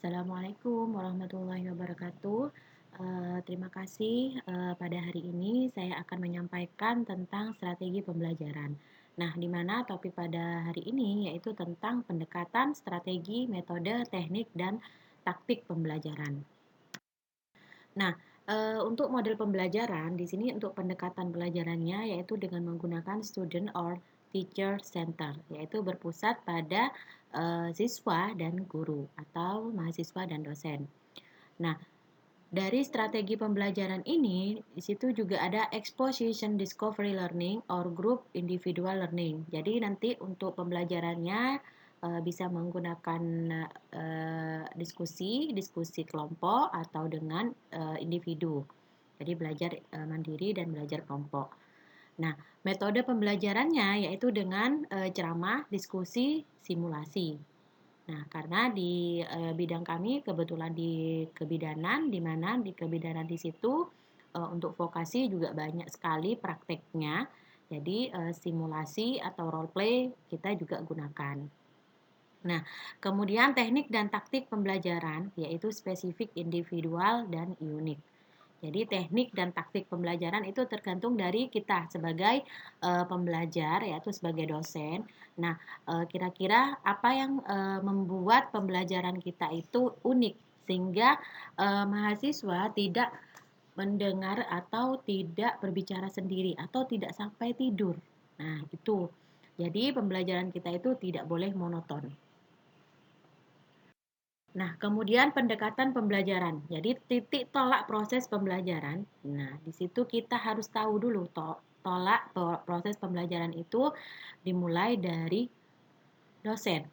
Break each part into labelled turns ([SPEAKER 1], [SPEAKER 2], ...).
[SPEAKER 1] Assalamualaikum warahmatullahi wabarakatuh. Terima kasih, pada hari ini saya akan menyampaikan tentang strategi pembelajaran. Nah, di mana topik pada hari ini yaitu tentang pendekatan, strategi, metode, teknik, dan taktik pembelajaran. Nah, untuk model pembelajaran di sini untuk pendekatan pelajarannya yaitu dengan menggunakan student or teacher center, yaitu berpusat pada, siswa dan guru atau mahasiswa dan dosen. Nah, dari strategi pembelajaran ini, di situ juga ada exposition discovery learning or group individual learning. Jadi nanti untuk pembelajarannya bisa menggunakan diskusi kelompok atau dengan individu. Jadi belajar mandiri dan belajar kelompok. Nah, metode pembelajarannya yaitu dengan ceramah, diskusi, simulasi. Nah, karena di bidang kami kebetulan di kebidanan, di mana di kebidanan di situ untuk vokasi juga banyak sekali prakteknya. Jadi simulasi atau role play kita juga gunakan. Nah, kemudian teknik dan taktik pembelajaran yaitu spesifik, individual, dan unik. Jadi teknik dan taktik pembelajaran itu tergantung dari kita sebagai pembelajar yaitu sebagai dosen. Nah, kira-kira apa yang membuat pembelajaran kita itu unik sehingga mahasiswa tidak mendengar atau tidak berbicara sendiri atau tidak sampai tidur. Nah, itu. Jadi pembelajaran kita itu tidak boleh monoton. Nah, kemudian pendekatan pembelajaran. Jadi titik tolak proses pembelajaran. Nah, di situ kita harus tahu dulu tolak proses pembelajaran itu dimulai dari dosen.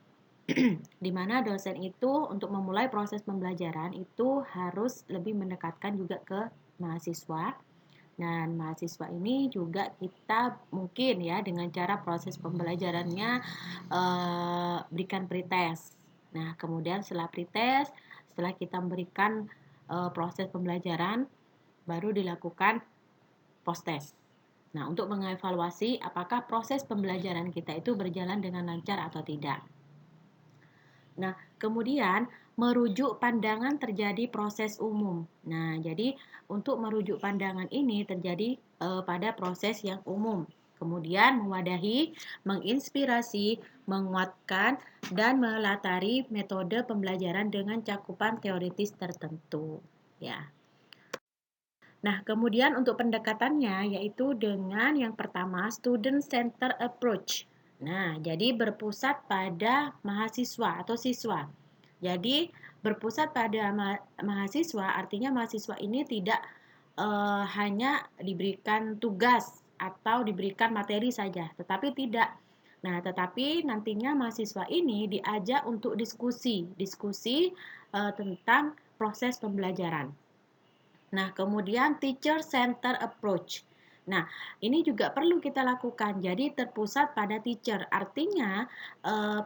[SPEAKER 1] Di mana dosen itu untuk memulai proses pembelajaran itu harus lebih mendekatkan juga ke mahasiswa. Dan mahasiswa ini juga kita mungkin ya dengan cara proses pembelajarannya berikan pretest. Nah, kemudian setelah pretest, setelah kita memberikan proses pembelajaran, baru dilakukan post-test. Nah, untuk mengevaluasi apakah proses pembelajaran kita itu berjalan dengan lancar atau tidak. Nah, kemudian merujuk pandangan terjadi proses umum. Nah, jadi untuk merujuk pandangan ini terjadi pada proses yang umum. Kemudian mewadahi, menginspirasi, menguatkan, dan melatari metode pembelajaran dengan cakupan teoritis tertentu. Ya. Nah, kemudian untuk pendekatannya yaitu dengan yang pertama student center approach. Nah, jadi berpusat pada mahasiswa atau siswa. Jadi berpusat pada mahasiswa artinya mahasiswa ini tidak hanya diberikan tugas atau diberikan materi saja, tetapi tidak. Nah, tetapi nantinya mahasiswa ini diajak untuk diskusi tentang proses pembelajaran. Nah, kemudian teacher center approach. Nah, ini juga perlu kita lakukan. Jadi terpusat pada teacher. Artinya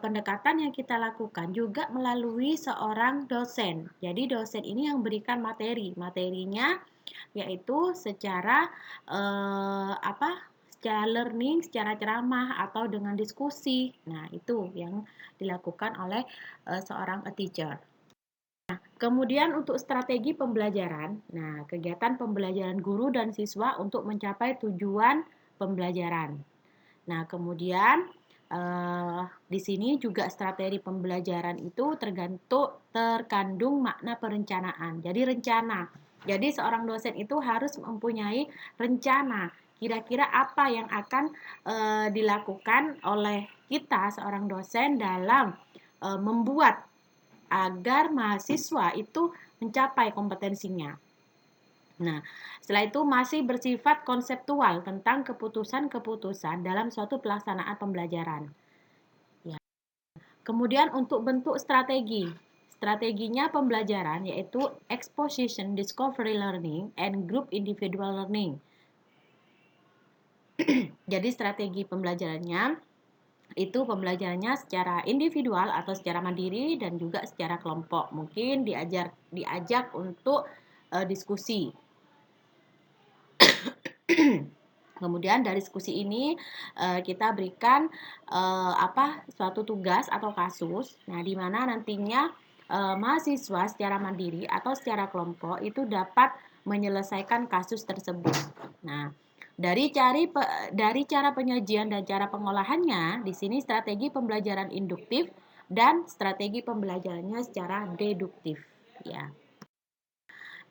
[SPEAKER 1] pendekatan yang kita lakukan juga melalui seorang dosen. Jadi dosen ini yang berikan materi. Materinya yaitu secara apa? Secara learning, secara ceramah atau dengan diskusi. Nah, itu yang dilakukan oleh seorang teacher. Kemudian untuk strategi pembelajaran, nah kegiatan pembelajaran guru dan siswa untuk mencapai tujuan pembelajaran. Nah kemudian di sini juga strategi pembelajaran itu terkandung makna perencanaan. Jadi rencana. Jadi seorang dosen itu harus mempunyai rencana. Kira-kira apa yang akan dilakukan oleh kita seorang dosen dalam membuat agar mahasiswa itu mencapai kompetensinya. Nah, setelah itu masih bersifat konseptual tentang keputusan-keputusan dalam suatu pelaksanaan pembelajaran. Ya. Kemudian untuk bentuk strategi. Strateginya pembelajaran yaitu exposition, discovery learning, and group individual learning. Jadi strategi pembelajarannya itu pembelajarannya secara individual atau secara mandiri dan juga secara kelompok. Mungkin diajak untuk diskusi. Kemudian dari diskusi ini kita berikan suatu tugas atau kasus. Nah, di mana nantinya mahasiswa secara mandiri atau secara kelompok itu dapat menyelesaikan kasus tersebut. Nah, dari cara penyajian dan cara pengolahannya, di sini strategi pembelajaran induktif dan strategi pembelajarannya secara deduktif, ya.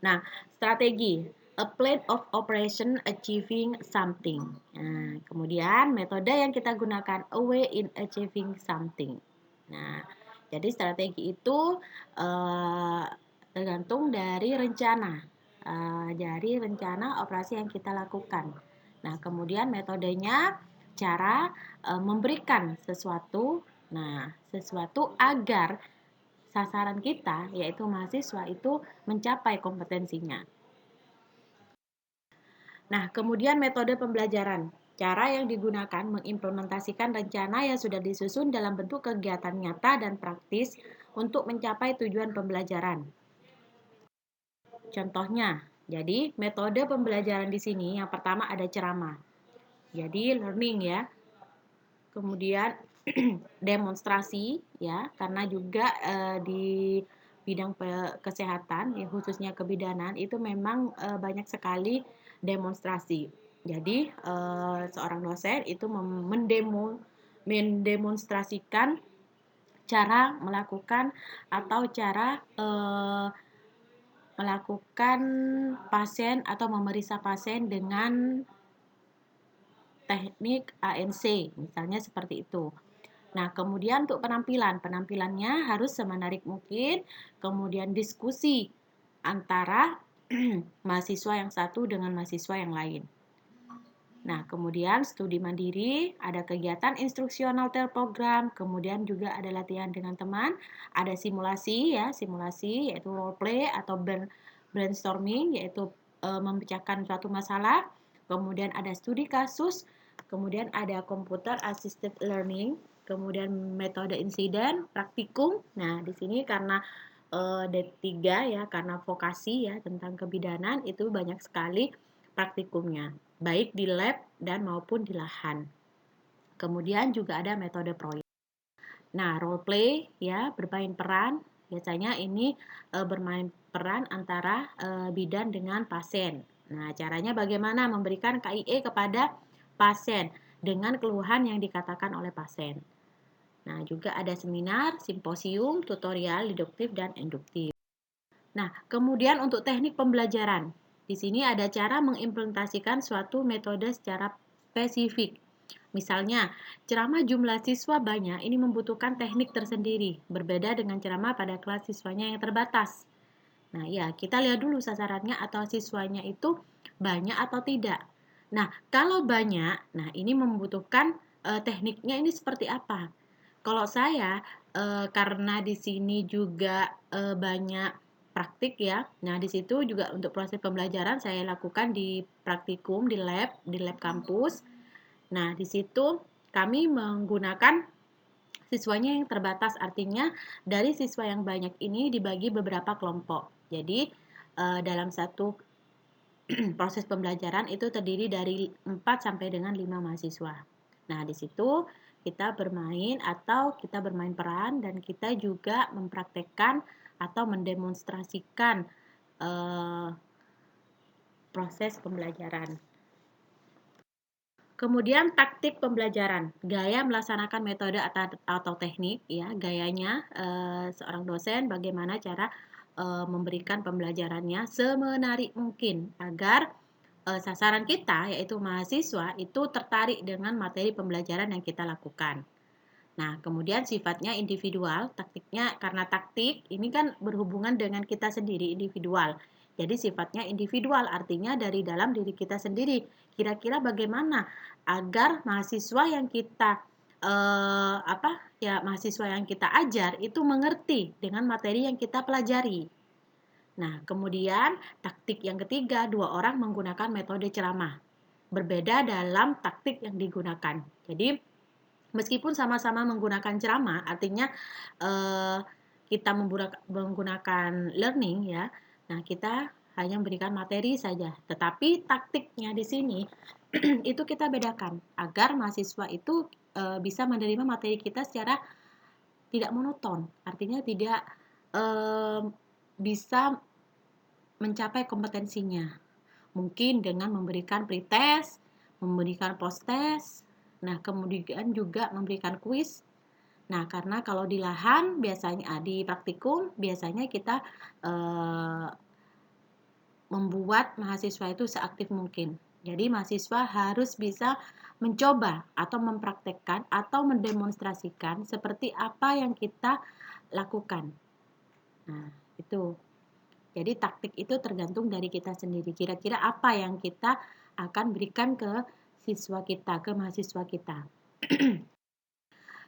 [SPEAKER 1] Nah, strategi a plan of operation achieving something. Nah, kemudian metode yang kita gunakan a way in achieving something. Nah, jadi strategi itu tergantung dari rencana, dari rencana operasi yang kita lakukan. Nah, kemudian metodenya cara memberikan sesuatu, sesuatu agar sasaran kita, yaitu mahasiswa itu mencapai kompetensinya. Nah, kemudian metode pembelajaran. Cara yang digunakan mengimplementasikan rencana yang sudah disusun dalam bentuk kegiatan nyata dan praktis untuk mencapai tujuan pembelajaran. Contohnya, jadi metode pembelajaran di sini yang pertama ada ceramah. Jadi learning ya. Kemudian demonstrasi ya, karena juga di bidang kesehatan ya, khususnya kebidanan itu memang banyak sekali demonstrasi. Jadi seorang dosen itu mendemonstrasikan cara melakukan atau cara melakukan pasien atau memeriksa pasien dengan teknik ANC, misalnya seperti itu. Nah, kemudian untuk penampilannya harus semenarik mungkin, kemudian diskusi antara mahasiswa yang satu dengan mahasiswa yang lain. Nah, kemudian studi mandiri, ada kegiatan instruksional terprogram, kemudian juga ada latihan dengan teman, ada simulasi ya, simulasi yaitu role play atau brainstorming yaitu memecahkan suatu masalah, kemudian ada studi kasus, kemudian ada computer assisted learning, kemudian metode insiden, praktikum. Nah, di sini karena D3 ya, karena vokasi ya tentang kebidanan itu banyak sekali praktikumnya, baik di lab dan maupun di lahan. Kemudian juga ada metode proyek. Nah, role play ya, bermain peran. Biasanya ini bermain peran antara bidan dengan pasien. Nah, caranya bagaimana memberikan KIE kepada pasien dengan keluhan yang dikatakan oleh pasien. Nah, juga ada seminar, simposium, tutorial, deduktif, dan induktif. Nah, kemudian untuk teknik pembelajaran. Di sini ada cara mengimplementasikan suatu metode secara spesifik. Misalnya, ceramah jumlah siswa banyak ini membutuhkan teknik tersendiri, berbeda dengan ceramah pada kelas siswanya yang terbatas. Nah, ya, kita lihat dulu sasarannya atau siswanya itu banyak atau tidak. Nah, kalau banyak, nah ini membutuhkan tekniknya ini seperti apa? Kalau saya karena di sini juga banyak praktik ya. Nah, di situ juga untuk proses pembelajaran saya lakukan di praktikum di lab kampus. Nah, di situ kami menggunakan siswanya yang terbatas, artinya dari siswa yang banyak ini dibagi beberapa kelompok. Jadi, dalam satu proses pembelajaran itu terdiri dari 4 sampai dengan 5 mahasiswa. Nah, di situ kita bermain peran dan kita juga mempraktekkan atau mendemonstrasikan proses pembelajaran. Kemudian taktik pembelajaran, gaya melaksanakan metode atau teknik ya, gayanya seorang dosen bagaimana cara memberikan pembelajarannya semenarik mungkin agar sasaran kita yaitu mahasiswa itu tertarik dengan materi pembelajaran yang kita lakukan. Nah, kemudian sifatnya individual, taktiknya karena taktik ini kan berhubungan dengan kita sendiri individual. Jadi sifatnya individual, artinya dari dalam diri kita sendiri. Kira-kira bagaimana agar mahasiswa yang kita mahasiswa yang kita ajar itu mengerti dengan materi yang kita pelajari. Nah, kemudian taktik yang ketiga, 2 orang menggunakan metode ceramah. Berbeda dalam taktik yang digunakan. Jadi meskipun sama-sama menggunakan ceramah, artinya kita menggunakan learning ya. Nah, kita hanya memberikan materi saja. Tetapi taktiknya di sini itu kita bedakan agar mahasiswa itu bisa menerima materi kita secara tidak monoton. Artinya tidak bisa mencapai kompetensinya. Mungkin dengan memberikan pretest, memberikan post-test, nah kemudian juga memberikan kuis. Nah, karena kalau di lahan biasanya di praktikum biasanya kita membuat mahasiswa itu seaktif mungkin. Jadi mahasiswa harus bisa mencoba atau mempraktekkan atau mendemonstrasikan seperti apa yang kita lakukan. Nah, itu. Jadi taktik itu tergantung dari kita sendiri. Kira-kira apa yang kita akan berikan ke siswa kita, ke mahasiswa kita.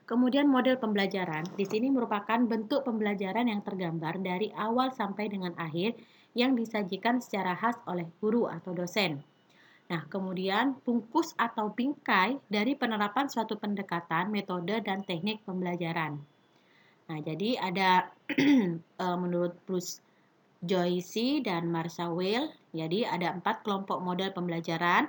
[SPEAKER 1] Kemudian model pembelajaran, di sini merupakan bentuk pembelajaran yang tergambar dari awal sampai dengan akhir yang disajikan secara khas oleh guru atau dosen. Nah, kemudian bungkus atau bingkai dari penerapan suatu pendekatan, metode, dan teknik pembelajaran. Nah, jadi ada menurut Bruce Joyce dan Marsha Weil, jadi ada 4 kelompok model pembelajaran.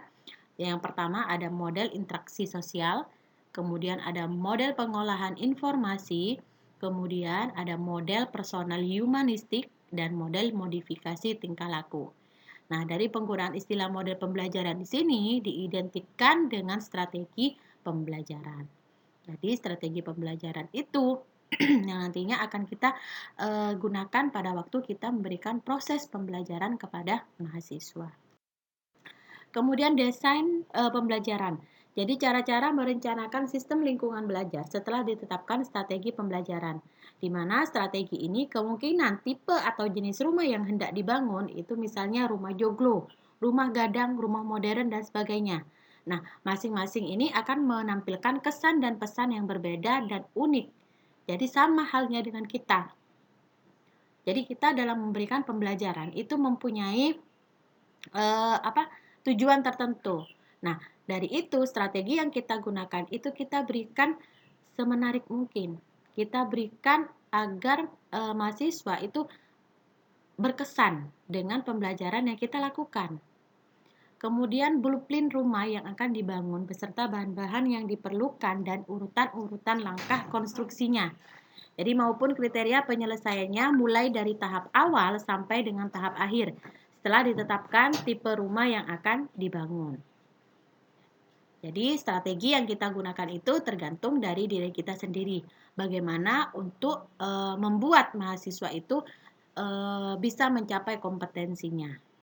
[SPEAKER 1] Yang pertama ada model interaksi sosial, kemudian ada model pengolahan informasi, kemudian ada model personal humanistik, dan model modifikasi tingkah laku. Nah, dari penggunaan istilah model pembelajaran di sini diidentikan dengan strategi pembelajaran. Jadi, strategi pembelajaran itu yang nantinya akan kita gunakan pada waktu kita memberikan proses pembelajaran kepada mahasiswa. Kemudian desain pembelajaran. Jadi cara-cara merencanakan sistem lingkungan belajar setelah ditetapkan strategi pembelajaran. Di mana strategi ini kemungkinan tipe atau jenis rumah yang hendak dibangun itu misalnya rumah joglo, rumah gadang, rumah modern dan sebagainya. Nah, masing-masing ini akan menampilkan kesan dan pesan yang berbeda dan unik. Jadi sama halnya dengan kita. Jadi kita dalam memberikan pembelajaran itu mempunyai tujuan tertentu. Nah, dari itu strategi yang kita gunakan itu kita berikan semenarik mungkin. Kita berikan agar mahasiswa itu berkesan dengan pembelajaran yang kita lakukan. Kemudian blueprint rumah yang akan dibangun beserta bahan-bahan yang diperlukan dan urutan-urutan langkah konstruksinya. Jadi maupun kriteria penyelesaiannya mulai dari tahap awal sampai dengan tahap akhir setelah ditetapkan tipe rumah yang akan dibangun. Jadi strategi yang kita gunakan itu tergantung dari diri kita sendiri. Bagaimana untuk membuat mahasiswa itu bisa mencapai kompetensinya.